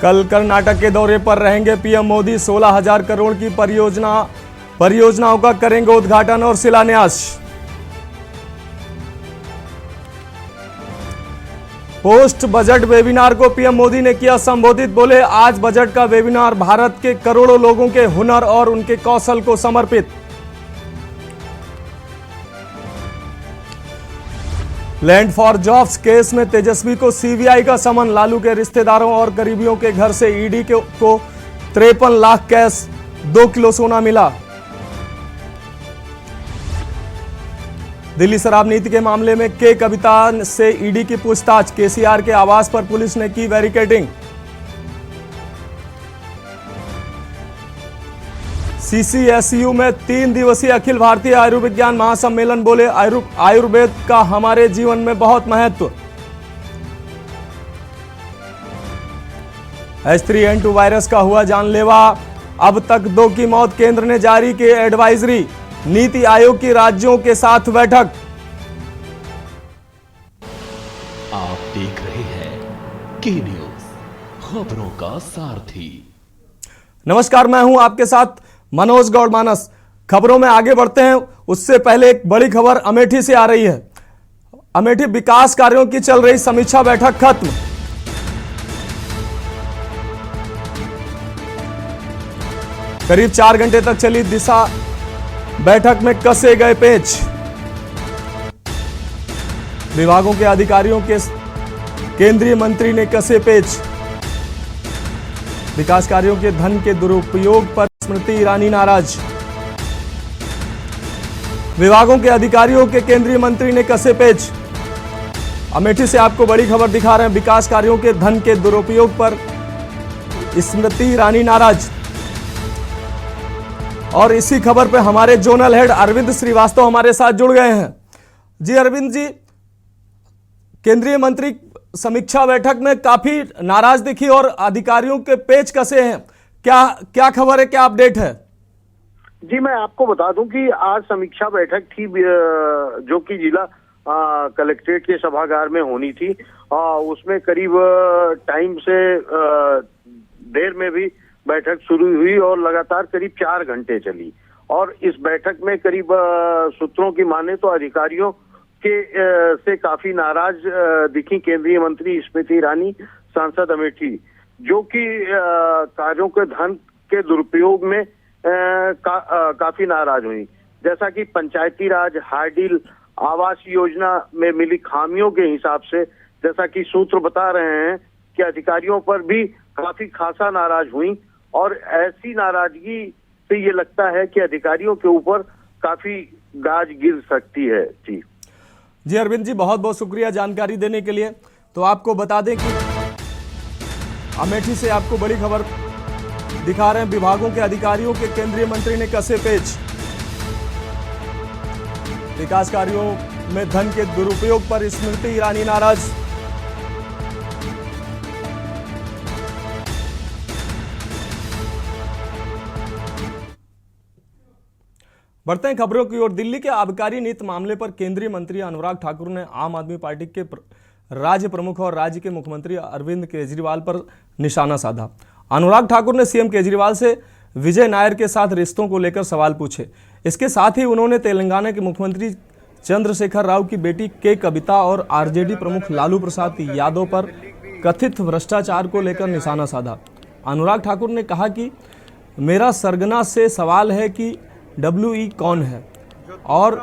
कल कर्नाटक के दौरे पर रहेंगे पीएम मोदी। 16,000 करोड़ की परियोजनाओं का करेंगे उद्घाटन और शिलान्यास। पोस्ट बजट वेबिनार को पीएम मोदी ने किया संबोधित। बोले, आज बजट का वेबिनार भारत के करोड़ों लोगों के हुनर और उनके कौशल को समर्पित। लैंड फॉर जॉब्स केस में तेजस्वी को सीबीआई का समन। लालू के रिश्तेदारों और करीबियों के घर से ईडी को 53 लाख कैश, 2 किलो सोना मिला। दिल्ली शराब नीति के मामले में के कविता से ईडी की पूछताछ। केसीआर के आवास पर पुलिस ने की बैरिकेडिंग। सीसीएसयू में 3 दिवसीय अखिल भारतीय आयुर्विज्ञान महासम्मेलन। बोले, आयुर्वेद का हमारे जीवन में बहुत महत्व। H3N2 वायरस का हुआ जानलेवा, अब तक 2 की मौत। केंद्र ने जारी की एडवाइजरी। नीति आयोग की राज्यों के साथ बैठक। आप देख रहे हैं के न्यूज, खबरों का सारथी। नमस्कार, मैं हूं आपके साथ मनोज गौड़ मानस। खबरों में आगे बढ़ते हैं, उससे पहले एक बड़ी खबर अमेठी से आ रही है। अमेठी विकास कार्यों की चल रही समीक्षा बैठक खत्म। करीब 4 घंटे तक चली दिशा बैठक में कसे गए पेच। विभागों के अधिकारियों के केंद्रीय मंत्री ने कसे पेच। विकास कार्यों के धन के दुरुपयोग पर स्मृति ईरानी नाराज। विभागों के अधिकारियों के केंद्रीय मंत्री ने कसे पेच। अमेठी से आपको बड़ी खबर दिखा रहे हैं। विकास कार्यों के धन के दुरुपयोग पर स्मृति ईरानी नाराज। और इसी खबर पे हमारे जोनल हेड अरविंद श्रीवास्तव हमारे साथ जुड़ गए हैं। जी अरविंद जी, केंद्रीय मंत्री समीक्षा बैठक में काफी नाराज दिखी और अधिकारियों के पेच कसे हैं। क्या खबर है, क्या अपडेट है? जी, मैं आपको बता दूं कि आज समीक्षा बैठक थी जो कि जिला कलेक्ट्रेट के सभागार में होनी थी। उसमें करीब टाइम से देर में भी बैठक शुरू हुई और लगातार करीब 4 घंटे चली। और इस बैठक में करीब सूत्रों की माने तो अधिकारियों के से काफी नाराज दिखी केंद्रीय मंत्री स्मृति ईरानी, सांसद अमेठी, जो कि कार्यों के धन के दुरुपयोग में काफी नाराज हुई। जैसा कि पंचायती राज, हार्डिल, आवास योजना में मिली खामियों के हिसाब से, जैसा कि सूत्र बता रहे हैं कि अधिकारियों पर भी काफी खासा नाराज हुई। और ऐसी नाराजगी से ये लगता है कि अधिकारियों के ऊपर काफी गाज गिर सकती है। जी अरविंद जी, बहुत बहुत शुक्रिया जानकारी देने के लिए। तो आपको बता दें कि अमेठी से आपको बड़ी खबर दिखा रहे हैं। विभागों के अधिकारियों के केंद्रीय मंत्री ने कसे पेच। विकास कार्यों में धन के दुरुपयोग पर स्मृति ईरानी नाराज। बढ़ते हैं खबरों की ओर। दिल्ली के आबकारी नीति मामले पर केंद्रीय मंत्री अनुराग ठाकुर ने आम आदमी पार्टी के राज्य प्रमुख और राज्य के मुख्यमंत्री अरविंद केजरीवाल पर निशाना साधा। अनुराग ठाकुर ने सीएम केजरीवाल से विजय नायर के साथ रिश्तों को लेकर सवाल पूछे। इसके साथ ही उन्होंने तेलंगाना के मुख्यमंत्री चंद्रशेखर राव की बेटी के कविता और आरजेडी प्रमुख लालू प्रसाद यादव पर कथित भ्रष्टाचार को लेकर निशाना साधा। अनुराग ठाकुर ने कहा कि मेरा सरगना से सवाल है कि WE कौन है और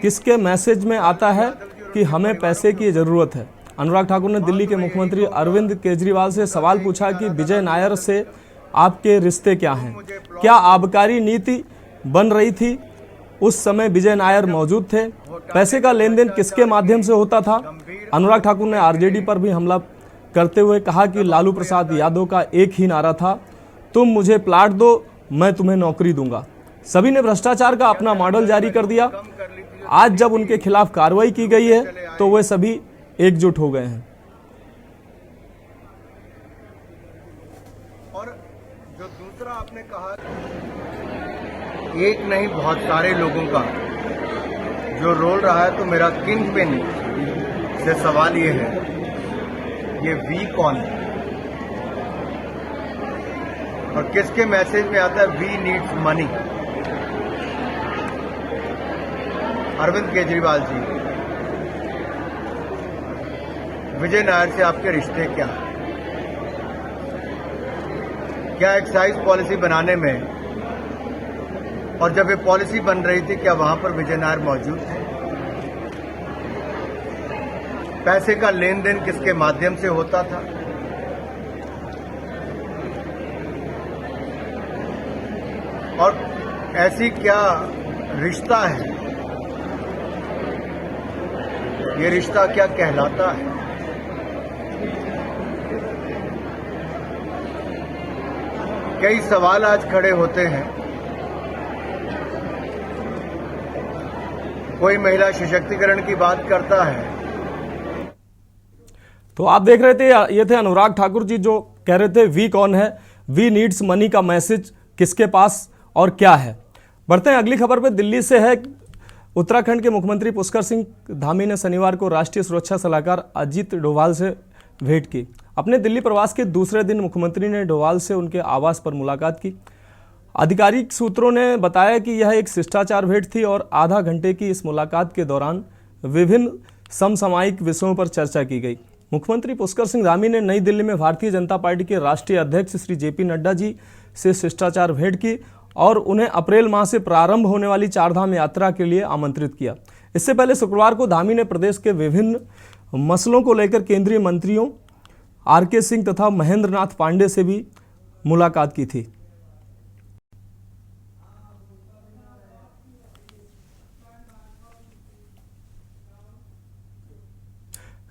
किसके मैसेज में आता है कि हमें पैसे की जरूरत है। अनुराग ठाकुर ने दिल्ली के मुख्यमंत्री अरविंद केजरीवाल से सवाल पूछा कि विजय नायर से आपके रिश्ते क्या हैं, क्या आबकारी नीति बन रही थी उस समय विजय नायर मौजूद थे, पैसे का लेन देन किसके माध्यम से होता था। अनुराग ठाकुर ने आरजेडी पर भी हमला करते हुए कहा कि लालू प्रसाद यादव का एक ही नारा था, तुम मुझे प्लाट दो मैं तुम्हें नौकरी दूंगा। सभी ने भ्रष्टाचार का अपना मॉडल जारी कर दिया। आज जब उनके खिलाफ कार्रवाई की गई है तो वे सभी एकजुट हो गए हैं। और जो दूसरा आपने कहा, एक नहीं बहुत सारे लोगों का जो रोल रहा है, तो मेरा किंग पिन से सवाल ये है, ये वी कौन है? और किसके मैसेज में आता है we needs money? Arvind Kejriwal ji, Vijay Nair से आपके रिश्ते क्या? क्या एक्साइज पॉलिसी बनाने में और जब ये पॉलिसी बन रही थी क्या वहां पर विजय नायर मौजूद थे? पैसे का लेन देन किसके माध्यम से होता था? और ऐसी क्या रिश्ता है, ये रिश्ता क्या कहलाता है? कई सवाल आज खड़े होते हैं। कोई महिला सशक्तिकरण की बात करता है। तो आप देख रहे थे, ये थे अनुराग ठाकुर जी जो कह रहे थे वी कौन है, वी नीड्स मनी का मैसेज किसके पास और क्या है। बढ़ते हैं अगली खबर पे। दिल्ली से है। उत्तराखंड के मुख्यमंत्री पुष्कर सिंह धामी ने शनिवार को राष्ट्रीय सुरक्षा सलाहकार अजीत डोभाल से भेंट की। अपने दिल्ली प्रवास के दूसरे दिन मुख्यमंत्री ने डोभाल से उनके आवास पर मुलाकात की। आधिकारिक सूत्रों ने बताया कि यह एक शिष्टाचार भेंट थी और आधा घंटे की इस मुलाकात के दौरान विभिन्न समसामयिक विषयों पर चर्चा की गई। मुख्यमंत्री पुष्कर सिंह धामी ने नई दिल्ली में भारतीय जनता पार्टी के राष्ट्रीय अध्यक्ष श्री जेपी नड्डा जी से शिष्टाचार भेंट की और उन्हें अप्रैल माह से प्रारंभ होने वाली चारधाम यात्रा के लिए आमंत्रित किया। इससे पहले शुक्रवार को धामी ने प्रदेश के विभिन्न मसलों को लेकर केंद्रीय मंत्रियों आर.के. सिंह तथा महेंद्र नाथ पांडे से भी मुलाकात की थी।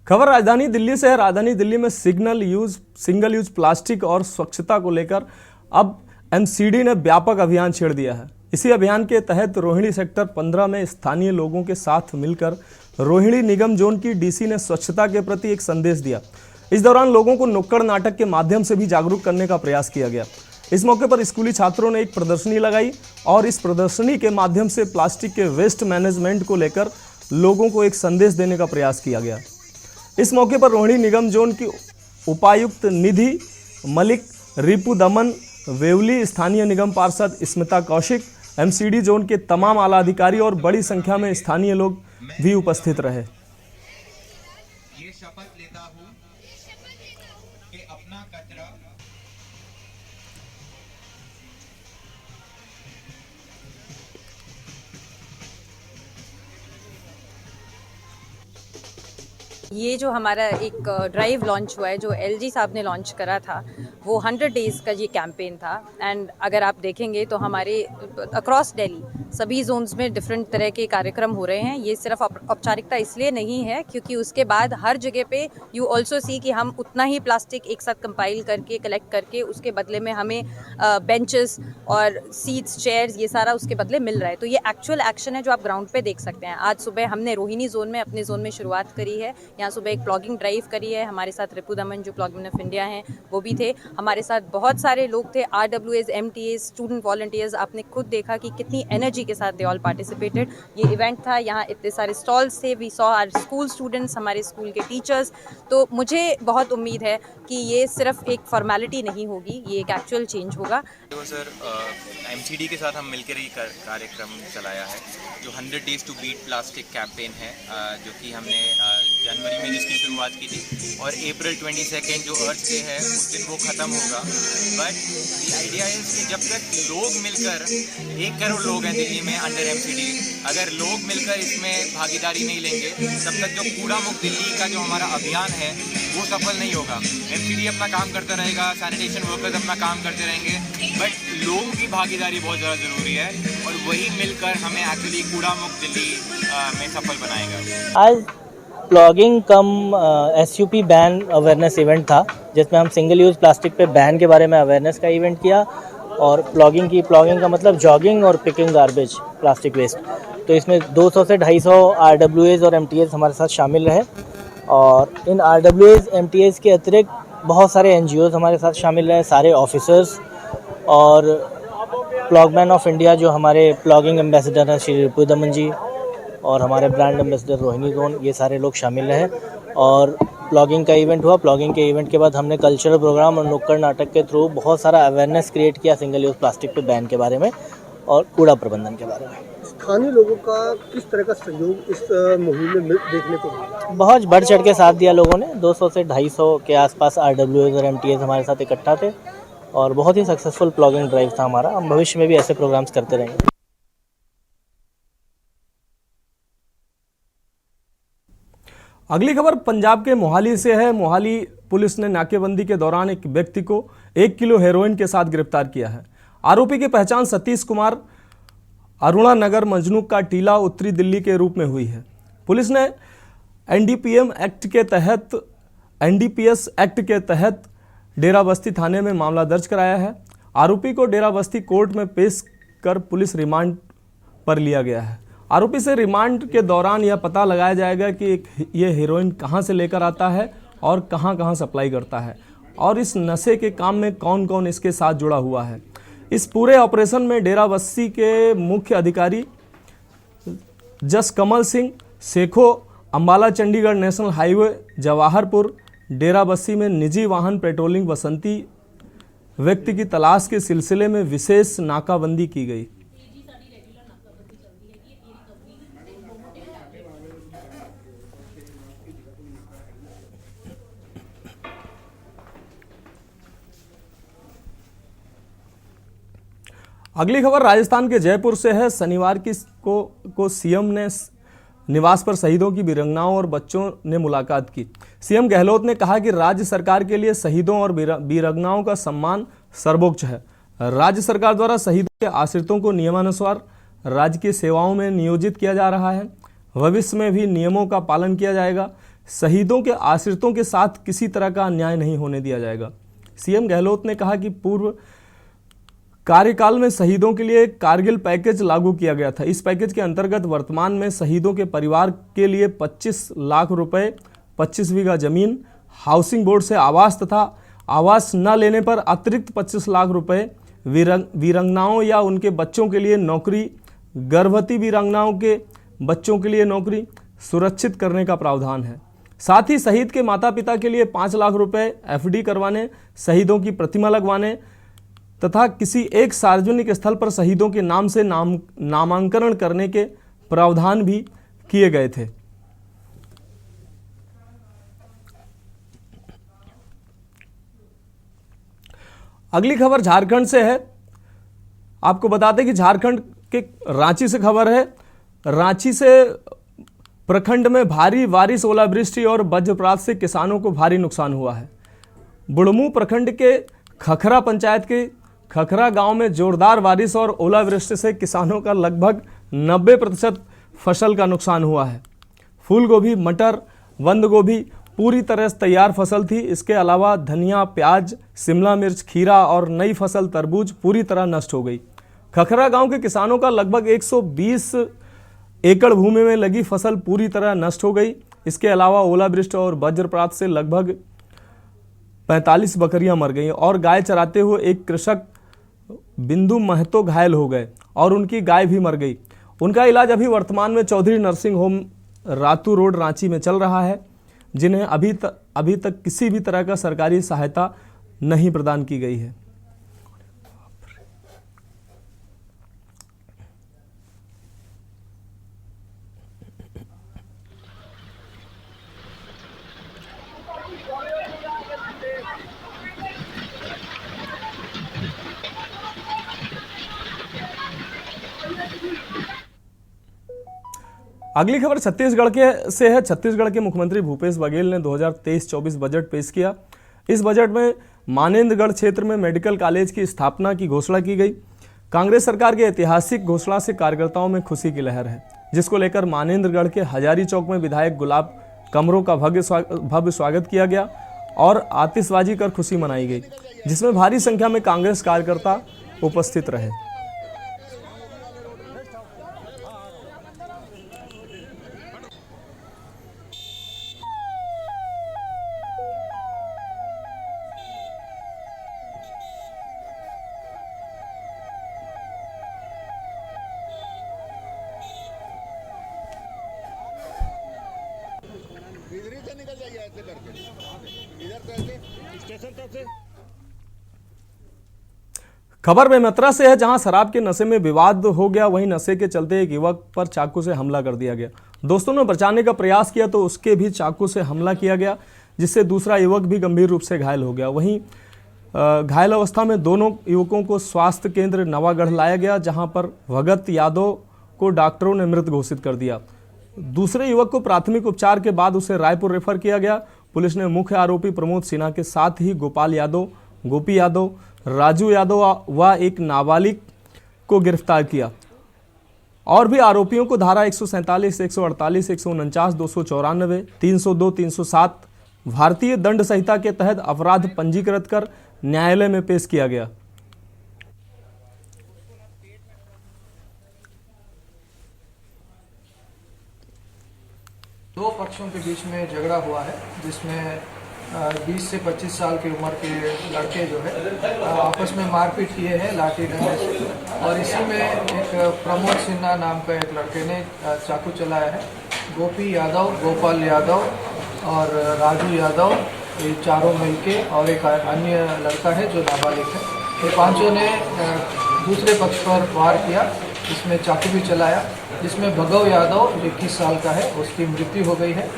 खबर राजधानी दिल्ली से है। राजधानी दिल्ली में सिंगल यूज प्लास्टिक और स्वच्छता को लेकर अब एमसीडी ने व्यापक अभियान छेड़ दिया है। इसी अभियान के तहत रोहिणी सेक्टर 15 में स्थानीय लोगों के साथ मिलकर रोहिणी निगम जोन की डीसी ने स्वच्छता के प्रति एक संदेश दिया। इस दौरान लोगों को नुक्कड़ नाटक के माध्यम से भी जागरूक करने का प्रयास किया गया। इस मौके पर स्कूली छात्रों ने एक प्रदर्शनी लगाई और इस प्रदर्शनी के माध्यम से प्लास्टिक के वेस्ट मैनेजमेंट को लेकर लोगों को एक संदेश देने का प्रयास किया गया। इस मौके पर रोहिणी निगम जोन की उपायुक्त निधि मलिक, रिपु दमन वेवली, स्थानीय निगम पार्षद स्मिता कौशिक, एमसीडी जोन के तमाम आला अधिकारी और बड़ी संख्या में स्थानीय लोग भी उपस्थित रहे। ये शपथ लेता हूं कि अपना कचरा ये जो हमारा एक ड्राइव लॉन्च हुआ है जो एलजी साहब ने लॉन्च करा था, वो 100 डेज़ का ये कैंपेन था। एंड अगर आप देखेंगे तो हमारे अक्रॉस दिल्ली सभी जोन्स में डिफरेंट तरह के कार्यक्रम हो रहे हैं। ये सिर्फ औपचारिकता इसलिए नहीं है क्योंकि उसके बाद हर जगह पे यू ऑल्सो सी कि हम उतना ही प्लास्टिक एक साथ कंपाइल करके कलेक्ट करके उसके बदले में हमें बेंचेस और सीट्स, चेयर्स, ये सारा उसके बदले मिल रहा है। तो ये एक्चुअल एक्शन है जो आप ग्राउंड पे देख सकते हैं। आज सुबह हमने रोहिणी जोन में अपने जोन में शुरुआत करी है। यहाँ सुबह एक प्लॉगिंग ड्राइव करी है। हमारे साथ रिपु दमन जो प्लॉगिंग ऑफ इंडिया हैं वो भी थे। हमारे साथ बहुत सारे लोग थे, RWAs, MTAs, स्टूडेंट वॉलंटियर्स। आपने खुद देखा कि कितनी एनर्जी के साथ दे ऑल पार्टिसिपेटेड। ये इवेंट था, यहाँ इतने सारे स्टॉल्स थे। We saw our school students, हमारे स्कूल के टीचर्स। तो मुझे बहुत उम्मीद है कि ये सिर्फ एक फॉर्मेलिटी नहीं होगी, ये एक एक्चुअल चेंज होगा। तो सर एमसीडी के साथ हम मिलकर ये कार्यक्रम चलाया है जो 100 days to beat plastic campaign है, जो कि हमने जनवरी में जिसकी शुरुआत की थी और अप्रैल 22 जो अर्थ डे है उस दिन वो ख़त्म होगा। बट द आइडिया है कि जब तक लोग मिलकर 1 करोड़ लोग हैं दिल्ली में अंडर एमसीडी, अगर लोग मिलकर इसमें भागीदारी नहीं लेंगे तब तक जो कूड़ा मुक्त दिल्ली का जो हमारा अभियान है वो सफल नहीं होगा। एमसीडी अपना काम करता रहेगा, सैनिटेशन वर्कर्स अपना काम करते रहेंगे, बट लोगों की भागीदारी बहुत ज़्यादा ज़रूरी है और वही मिलकर हमें एक्चुअली कूड़ा मुक्त दिल्ली में सफल बनाएगा। आज प्लॉगिंग कम SUP बैन अवेयरनेस इवेंट था जिसमें हम सिंगल यूज़ प्लास्टिक पे बैन के बारे में अवेयरनेस का इवेंट किया। और प्लॉगिंग का मतलब जॉगिंग और पिकिंग गार्बेज प्लास्टिक वेस्ट। तो इसमें 200 से 250 RWAs और MTAs हमारे साथ शामिल रहे। और इन RWAs MTAs के अतिरिक्त बहुत सारे NGOs हमारे साथ शामिल रहे, सारे ऑफिसर्स और प्लॉगमैन ऑफ इंडिया जो हमारे प्लॉगिंग एम्बेसडर हैं श्री रिपु दमन जी और हमारे ब्रांड एम्बेसडर रोहिणी जोन, ये सारे लोग शामिल रहे। और प्लॉगिंग का इवेंट हुआ। प्लॉगिंग के इवेंट के बाद हमने कल्चरल प्रोग्राम और नुक्कड़ नाटक के थ्रू बहुत सारा अवेयरनेस क्रिएट किया सिंगल यूज़ प्लास्टिक पे बैन के बारे में और कूड़ा प्रबंधन के बारे में। स्थानीय लोगों का किस तरह का सहयोग इस मुहिम में देखने को मिला? बहुत बढ़ चढ़ के साथ दिया लोगों ने। 200 से 250 के आसपास RWAs और MTAs हमारे साथ इकट्ठा थे और बहुत ही सक्सेसफुल प्लॉगिंग ड्राइव था हमारा। हम भविष्य में भी ऐसे प्रोग्राम्स करते रहेंगे। अगली खबर पंजाब के मोहाली से है। मोहाली पुलिस ने नाकेबंदी के दौरान एक व्यक्ति को 1 किलो हेरोइन के साथ गिरफ्तार किया है। आरोपी की पहचान सतीश कुमार अरुणा नगर मजनू का टीला उत्तरी दिल्ली के रूप में हुई है। पुलिस ने NDPS एक्ट के तहत डेराबस्ती थाने में मामला दर्ज कराया है। आरोपी को डेराबस्ती कोर्ट में पेश कर पुलिस रिमांड पर लिया गया है। आरोपी से रिमांड के दौरान यह पता लगाया जाएगा कि ये हेरोइन कहां से लेकर आता है और कहां सप्लाई करता है और इस नशे के काम में कौन कौन इसके साथ जुड़ा हुआ है। इस पूरे ऑपरेशन में डेराबस्सी के मुख्य अधिकारी जसकमल सिंह सेखो अंबाला चंडीगढ़ नेशनल हाईवे जवाहरपुर डेराबस्सी में निजी वाहन पेट्रोलिंग बसंती व्यक्ति की तलाश के सिलसिले में विशेष नाकाबंदी की गई। अगली खबर राजस्थान के जयपुर से है। शनिवार को सीएम ने निवास पर शहीदों की वीरंगनाओं और बच्चों ने मुलाकात की। सीएम गहलोत ने कहा कि राज्य सरकार के लिए शहीदों और वीरंगनाओं का सम्मान सर्वोच्च है। राज्य सरकार द्वारा शहीदों के आश्रितों को नियमानुसार राजकीय सेवाओं में नियोजित किया जा रहा है। भविष्य में भी नियमों का पालन किया जाएगा। शहीदों के आश्रितों के साथ किसी तरह का अन्याय नहीं होने दिया जाएगा। सीएम गहलोत ने कहा कि पूर्व कार्यकाल में शहीदों के लिए कारगिल पैकेज लागू किया गया था। इस पैकेज के अंतर्गत वर्तमान में शहीदों के परिवार के लिए 25 लाख रुपए, 25 बीघा जमीन, हाउसिंग बोर्ड से आवास तथा आवास न लेने पर अतिरिक्त 25 लाख रुपए, वीरंगनाओं या उनके बच्चों के लिए नौकरी, गर्भवती वीरांगनाओं के बच्चों के लिए नौकरी सुरक्षित करने का प्रावधान है। साथ ही शहीद के माता पिता के लिए 5 लाख रुपए FD करवाने, शहीदों की प्रतिमा लगवाने तथा किसी एक सार्वजनिक स्थल पर शहीदों के नाम से नामांकन करने के प्रावधान भी किए गए थे। अगली खबर झारखंड से है। आपको बता दें कि झारखंड के रांची से खबर है। रांची से प्रखंड में भारी बारिश, ओलावृष्टि और वज्रपात से किसानों को भारी नुकसान हुआ है। बुढ़मू प्रखंड के खखरा पंचायत के खखरा गांव में जोरदार बारिश और ओलावृष्टि से किसानों का लगभग 90% फसल का नुकसान हुआ है। फूल गोभी, मटर, बंद गोभी पूरी तरह से तैयार फसल थी। इसके अलावा धनिया, प्याज, शिमला मिर्च, खीरा और नई फसल तरबूज पूरी तरह नष्ट हो गई। खखरा गांव के किसानों का लगभग 120 एकड़ भूमि में लगी फसल पूरी तरह नष्ट हो गई। इसके अलावा ओलावृष्टि और वज्रपात से लगभग 45 बकरियां मर गईं और गाय चराते हुए एक कृषक बिंदु महतो घायल हो गए और उनकी गाय भी मर गई। उनका इलाज अभी वर्तमान में Chaudhary nursing home Ratu road Ranchi में चल रहा है, जिन्हें अभी तक किसी भी तरह का सरकारी सहायता नहीं प्रदान की गई है। अगली खबर छत्तीसगढ़ से है। छत्तीसगढ़ के मुख्यमंत्री भूपेश बघेल ने 2023-24 बजट पेश किया। इस बजट में मानेंद्रगढ़ क्षेत्र में मेडिकल कॉलेज की स्थापना की घोषणा की गई। कांग्रेस सरकार की ऐतिहासिक घोषणा से कार्यकर्ताओं में खुशी की लहर है, जिसको लेकर मानेंद्रगढ़ के हजारी चौक में विधायक गुलाब कमरों का भव्य स्वागत किया गया और आतिशबाजी कर खुशी मनाई गई, जिसमें भारी संख्या में कांग्रेस कार्यकर्ता उपस्थित रहे। खबर बेमेतरा से है, जहां शराब के नशे में विवाद हो गया, वहीं नशे के चलते एक युवक पर चाकू से हमला कर दिया गया। दोस्तों ने बचाने का प्रयास किया तो उसके भी चाकू से हमला किया गया, जिससे दूसरा युवक भी गंभीर रूप से घायल हो गया। वहीं घायल अवस्था में दोनों युवकों को स्वास्थ्य केंद्र नवागढ़ लाया गया, जहां पर भगत यादव को डॉक्टरों ने मृत घोषित कर दिया। दूसरे युवक को प्राथमिक उपचार के बाद उसे रायपुर रेफर किया गया। पुलिस ने मुख्य आरोपी प्रमोद सिन्हा के साथ ही गोपाल यादव, गोपी यादव, राजू यादव व एक नाबालिग को गिरफ्तार किया और भी आरोपियों को धारा 147, 148, 149, 294, 302, 307 भारतीय दंड संहिता के तहत अपराध पंजीकृत कर न्यायालय में पेश किया गया। दो पक्षों के बीच में झगड़ा हुआ है, जिसमें 20 से 25 साल की उम्र के लड़के जो है आपस में मारपीट किए हैं लाठी डंडे से, और इसी में एक प्रमोद सिन्हा नाम का एक लड़के ने चाकू चलाया है। गोपी यादव, गोपाल यादव और राजू यादव, ये चारों मिलके, और एक अन्य लड़का है जो नाबालिग है, ये पांचों ने दूसरे पक्ष पर वार किया, इसमें चाकू भी चलाया, जिसमें भगव यादव 21 साल का है, उसकी मृत्यु हो गई है।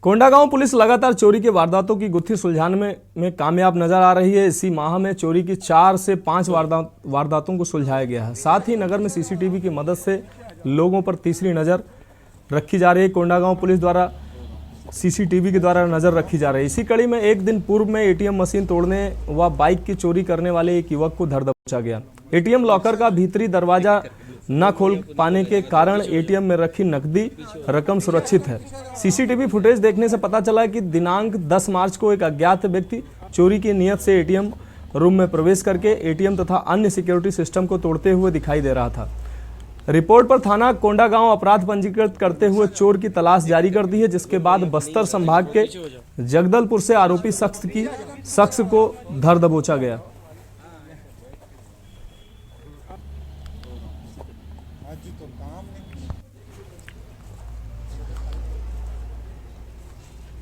कोंडागांव पुलिस लगातार चोरी के वारदातों की गुत्थी सुलझाने में कामयाब नजर आ रही है। इसी माह में चोरी की 4 से 5 वारदातों को सुलझाया गया है। साथ ही नगर में सीसीटीवी की मदद से लोगों पर तीसरी नज़र रखी जा रही है। कोंडागांव पुलिस द्वारा सीसीटीवी के द्वारा नज़र रखी जा रही है। इसी कड़ी में एक दिन पूर्व में एटीएम मशीन तोड़ने व बाइक की चोरी करने वाले एक युवक को धर दबोचा गया। एटीएम लॉकर का भीतरी दरवाजा न खोल पाने के कारण एटीएम में रखी नकदी रकम सुरक्षित है। सीसीटीवी फुटेज देखने से पता चला कि दिनांक 10 मार्च को एक अज्ञात व्यक्ति चोरी की नियत से एटीएम रूम में प्रवेश करके एटीएम तथा अन्य सिक्योरिटी सिस्टम को तोड़ते हुए दिखाई दे रहा था। रिपोर्ट पर थाना कोंडागांव अपराध पंजीकृत करते हुए चोर की तलाश जारी कर दी है, जिसके बाद बस्तर संभाग के जगदलपुर से आरोपी शख्स को धर दबोचा गया।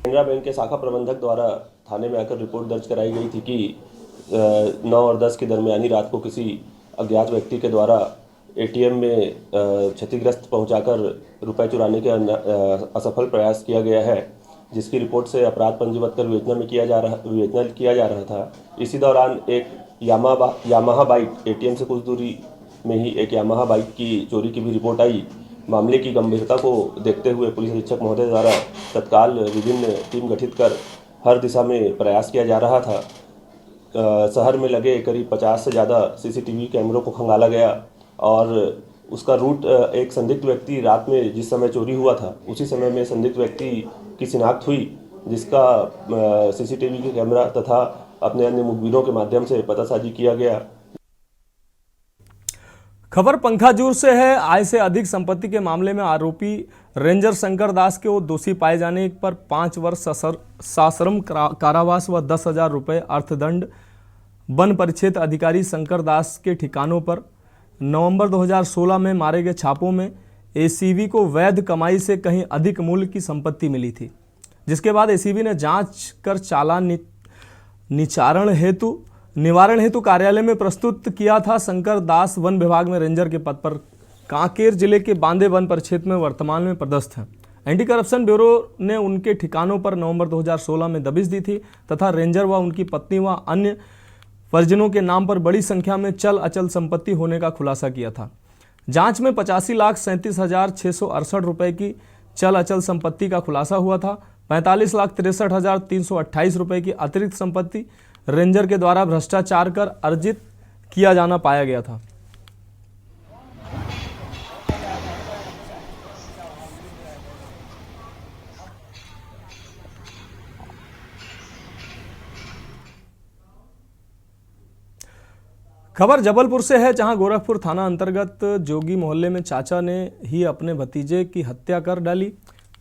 केनरा बैंक के शाखा प्रबंधक द्वारा थाने में आकर रिपोर्ट दर्ज कराई गई थी कि 9 और 10 के दरमियानी रात को किसी अज्ञात व्यक्ति के द्वारा एटीएम में क्षतिग्रस्त पहुंचाकर रुपए चुराने के असफल प्रयास किया गया है, जिसकी रिपोर्ट से अपराध पंजीबद्ध कर विवेचना किया जा रहा था। इसी दौरान एक यामाहा बाइक, एटीएम से कुछ दूरी में ही एक यामाहा बाइक की चोरी की भी रिपोर्ट आई। मामले की गंभीरता को देखते हुए पुलिस अधीक्षक महोदय द्वारा तत्काल विभिन्न टीम गठित कर हर दिशा में प्रयास किया जा रहा था। शहर में लगे करीब 50 से ज़्यादा सीसीटीवी कैमरों को खंगाला गया और उसका रूट एक संदिग्ध व्यक्ति रात में जिस समय चोरी हुआ था उसी समय में संदिग्ध व्यक्ति की शिनाख्त हुई, जिसका सीसीटीवी के कैमरा तथा अपने अन्य मुखबिरों के माध्यम से पतासाजी किया गया। खबर पंखाजूर से है। आय से अधिक संपत्ति के मामले में आरोपी रेंजर शंकर दास के दोषी पाए जाने पर 5 वर्ष सश्रम कारावास व 10,000 रुपये अर्थदंड वन परिक्षेत्र अधिकारी शंकर दास के ठिकानों पर नवंबर 2016 में मारे गए छापों में एसीबी को वैध कमाई से कहीं अधिक मूल्य की संपत्ति मिली थी, जिसके बाद एसीबी ने जांच कर चालान निवारण हेतु कार्यालय में प्रस्तुत किया था। शंकर दास वन विभाग में रेंजर के पद पर कांकेर जिले के बांदे वन परिक्षेत्र में वर्तमान में पदस्थ हैं। एंटी करप्शन ब्यूरो ने उनके ठिकानों पर नवंबर 2016 में दबिश दी थी तथा रेंजर व उनकी पत्नी व अन्य परिजनों के नाम पर बड़ी संख्या में चल अचल संपत्ति होने का खुलासा किया था। जांच में 85,37,668 रुपये की चल अचल संपत्ति का खुलासा हुआ था। 45,63,328 रुपये की अतिरिक्त संपत्ति रेंजर के द्वारा भ्रष्टाचार कर अर्जित किया जाना पाया गया था। खबर जबलपुर से है, जहां गोरखपुर थाना अंतर्गत जोगी मोहल्ले में चाचा ने ही अपने भतीजे की हत्या कर डाली।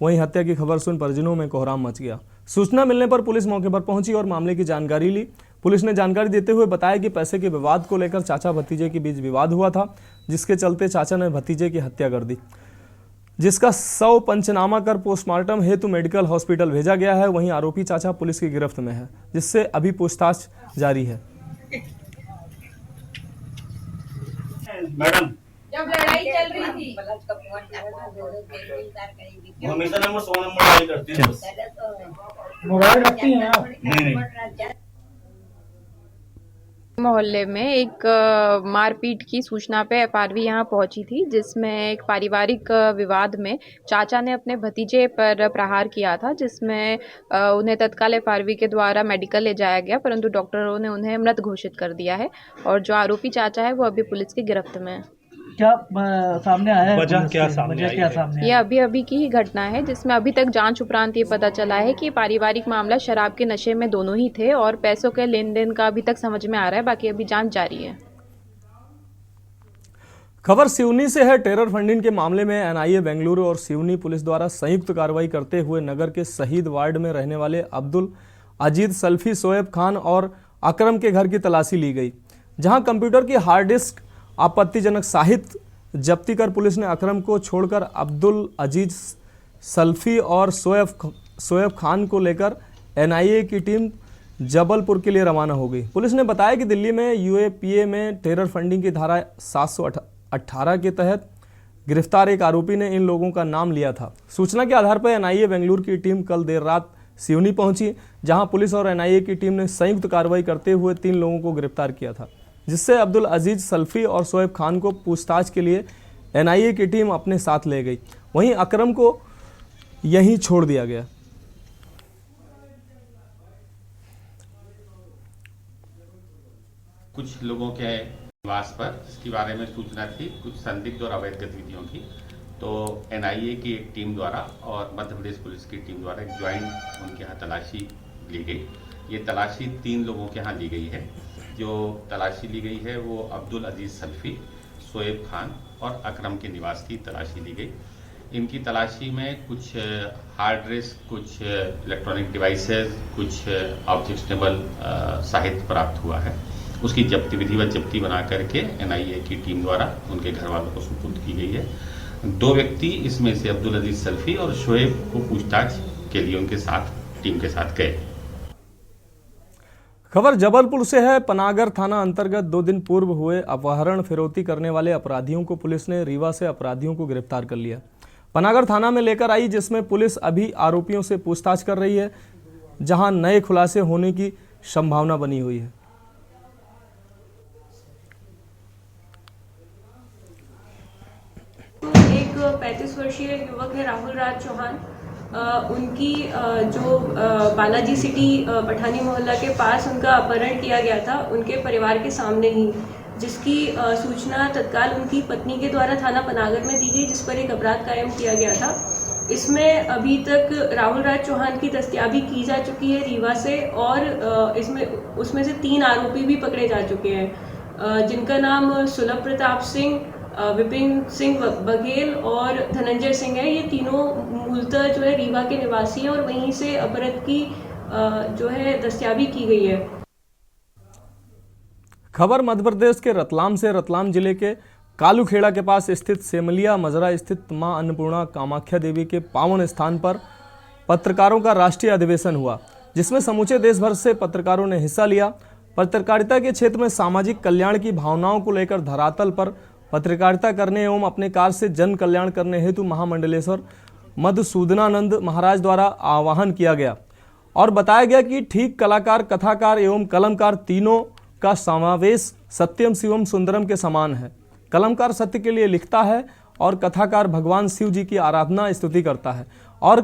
वहीं हत्या की खबर सुन परिजनों में कोहराम मच गया। सूचना मिलने पर पुलिस मौके पर पहुंची और मामले की जानकारी ली। पुलिस ने जानकारी देते हुए बताया कि पैसे के विवाद को लेकर चाचा भतीजे के बीच विवाद हुआ था, जिसके चलते चाचा ने भतीजे की हत्या कर दी, जिसका शव पंचनामा कर पोस्टमार्टम हेतु मेडिकल हॉस्पिटल भेजा गया है। वहीं आरोपी चाचा पुलिस की गिरफ्त में है, जिससे अभी पूछताछ जारी है। मैडम, जब लड़ाई चल रही थी हमेशा नंबर 100 नंबर डायल करती है। मोबाइल रखती हैं आप? नहीं। मोहल्ले में एक मारपीट की सूचना पे एफआरवी यहाँ पहुंची थी, जिसमें एक पारिवारिक विवाद में चाचा ने अपने भतीजे पर प्रहार किया था, जिसमें उन्हें तत्काल एफआरवी के द्वारा मेडिकल ले जाया गया, परंतु डॉक्टरों ने उन्हें मृत घोषित कर दिया है और जो आरोपी चाचा है वो अभी पुलिस की गिरफ्त में है। क्या सामने आया है? वजह क्या सामने आई है? ये अभी की ही घटना है, जिसमें अभी तक जांच उपरांत ये पता चला है कि पारिवारिक मामला शराब के नशे में दोनों ही थे और पैसों के लेन देन का अभी तक समझ में आ रहा है, बाकी अभी जांच जारी है। खबर सिवनी से है। टेरर फंडिंग के मामले में एनआईए बेंगलुरु और सिवनी पुलिस द्वारा संयुक्त कार्रवाई करते हुए नगर के शहीद वार्ड में रहने वाले अब्दुल अजीज सल्फी, शोएब खान और अकरम के घर की तलाशी ली गई, जहां कंप्यूटर की हार्ड डिस्क, आपत्तिजनक साहित्य जब्ती कर पुलिस ने अकरम को छोड़कर अब्दुल अजीज सल्फी और शोएब खान को लेकर एनआईए की टीम जबलपुर के लिए रवाना हो गई। पुलिस ने बताया कि दिल्ली में यूएपीए में टेरर फंडिंग की धारा 718 के तहत गिरफ्तार एक आरोपी ने इन लोगों का नाम लिया था। सूचना के आधार पर एनआईए बेंगलुरु की टीम कल देर रात सिवनी पहुंची, जहां पुलिस और एनआईए की टीम ने संयुक्त कार्रवाई करते हुए 3 लोगों को गिरफ्तार किया था, जिससे अब्दुल अजीज सल्फी और शोएब खान को पूछताछ के लिए एनआईए की टीम अपने साथ ले गई। वहीं अकरम को यहीं छोड़ दिया गया। कुछ लोगों के निवास पर इसके बारे में सूचना थी, कुछ संदिग्ध और अवैध गतिविधियों की, तो एनआईए की एक टीम द्वारा और मध्य प्रदेश पुलिस की टीम द्वारा एक ज्वाइंट उनके यहाँ तलाशी ली गई। ये तलाशी 3 लोगों के यहाँ ली गई है। जो तलाशी ली गई है वो अब्दुल अजीज सल्फी, शोएब खान और अकरम के निवास की तलाशी ली गई। इनकी तलाशी में कुछ हार्ड डिस्क, कुछ इलेक्ट्रॉनिक डिवाइसेस, कुछ ऑब्जेक्शनेबल साहित्य प्राप्त हुआ है। उसकी जब्ती विधिवत जब्ती बना करके एनआईए की टीम द्वारा उनके घर वालों को सुपुर्द की गई है। 2 व्यक्ति इसमें से अब्दुल अजीज सल्फी और शोएब को पूछताछ के लिए उनके साथ टीम के साथ गए। खबर जबलपुर से है। पनागर थाना अंतर्गत 2 दिन पूर्व हुए अपहरण फिरौती करने वाले अपराधियों को पुलिस ने रीवा से अपराधियों को गिरफ्तार कर लिया, पनागर थाना में लेकर आई, जिसमें पुलिस अभी आरोपियों से पूछताछ कर रही है, जहां नए खुलासे होने की संभावना बनी हुई है। एक 35 वर्षीय युवक है राहुल राज चौहान, उनकी जो बालाजी सिटी पठानी मोहल्ला के पास उनका अपहरण किया गया था उनके परिवार के सामने ही, जिसकी सूचना तत्काल उनकी पत्नी के द्वारा थाना पनागर में दी गई, जिस पर एक अपराध कायम किया गया था। इसमें अभी तक राहुल राज चौहान की दस्तयाबी की जा चुकी है रीवा से, और उसमें से 3 आरोपी भी पकड़े जा चुके हैं, जिनका नाम सुलभ प्रताप सिंह, विपिन सिंह बघेल और धनंजय सिंह है। ये तीनों मूलतः जो है रीवा के निवासी हैं और वहीं से अपराध की जो है दस्तयाबी की गई है। खबर मध्य प्रदेश के रतलाम से। रतलाम जिले के कालूखेड़ा के पास स्थित सेमलिया मजरा स्थित मां अन्नपूर्णा कामाख्या देवी के पावन स्थान पर पत्रकारों का राष्ट्रीय अधिवेशन हुआ, जिसमें समूचे देश भर से पत्रकारों ने हिस्सा लिया। पत्रकारिता के क्षेत्र में सामाजिक कल्याण की भावनाओं को लेकर धरातल पर पत्रकारिता करने एवं अपने कार्य से जन कल्याण करने हेतु महामंडलेश्वर मधुसूदनानंद महाराज द्वारा आह्वान किया गया और बताया गया कि ठीक कलाकार, कथाकार एवं कलमकार तीनों का समावेश सत्यम शिवम सुंदरम के समान है। कलमकार सत्य के लिए लिखता है और कथाकार भगवान शिव जी की आराधना स्तुति करता है और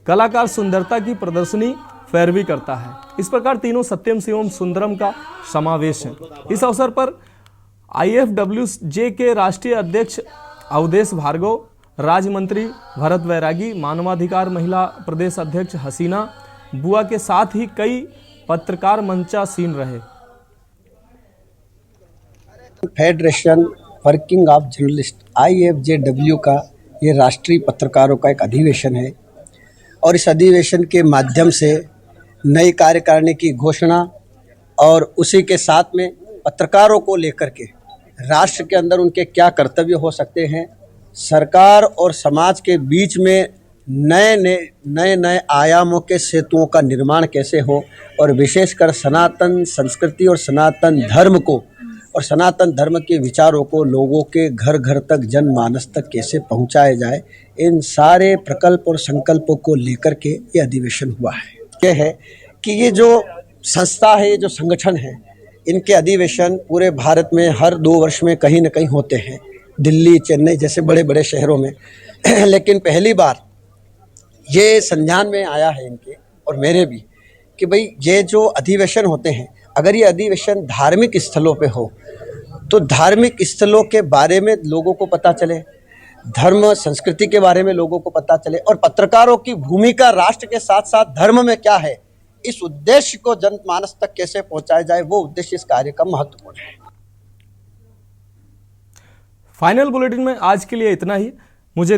कलाकार सुंदरता की प्रदर्शनी पैरवी करता है। इस प्रकार तीनों सत्यम शिवम सुंदरम का समावेश है। इस अवसर पर IFWJ के राष्ट्रीय अध्यक्ष अवधेश भार्गव, राज्य मंत्री भरत बैरागी, मानवाधिकार महिला प्रदेश अध्यक्ष हसीना बुआ के साथ ही कई पत्रकार मंचासीन रहे। Federation working of journalist IFJW का ये राष्ट्रीय पत्रकारों का एक अधिवेशन है और इस अधिवेशन के माध्यम से नई कार्यकारिणी की घोषणा और उसी के साथ में पत्रकारों को लेकर के राष्ट्र के अंदर उनके क्या कर्तव्य हो सकते हैं सरकार और समाज के बीच में नए आयामों के सेतुओं का निर्माण कैसे हो, और विशेषकर सनातन संस्कृति और सनातन धर्म को और सनातन धर्म के विचारों को लोगों के घर घर तक, जनमानस तक कैसे पहुंचाया जाए, इन सारे प्रकल्प और संकल्पों को लेकर के ये अधिवेशन हुआ है। यह है कि ये जो संस्था है, ये जो संगठन है, इनके अधिवेशन पूरे भारत में हर 2 वर्ष में कहीं न कहीं होते हैं, दिल्ली, चेन्नई जैसे बड़े बड़े शहरों में लेकिन पहली बार ये संज्ञान में आया है इनके और मेरे भी कि भाई ये जो अधिवेशन होते हैं, अगर ये अधिवेशन धार्मिक स्थलों पे हो तो धार्मिक स्थलों के बारे में लोगों को पता चले, धर्म संस्कृति के बारे में लोगों को पता चले, और पत्रकारों की भूमिका राष्ट्र के साथ साथ धर्म में क्या है, इस उद्देश्य को जनमानस तक कैसे पहुंचाया जाए, वो उद्देश्य इस कार्य का महत्वपूर्ण है। फाइनल बुलेटिन में आज के लिए इतना ही। मुझे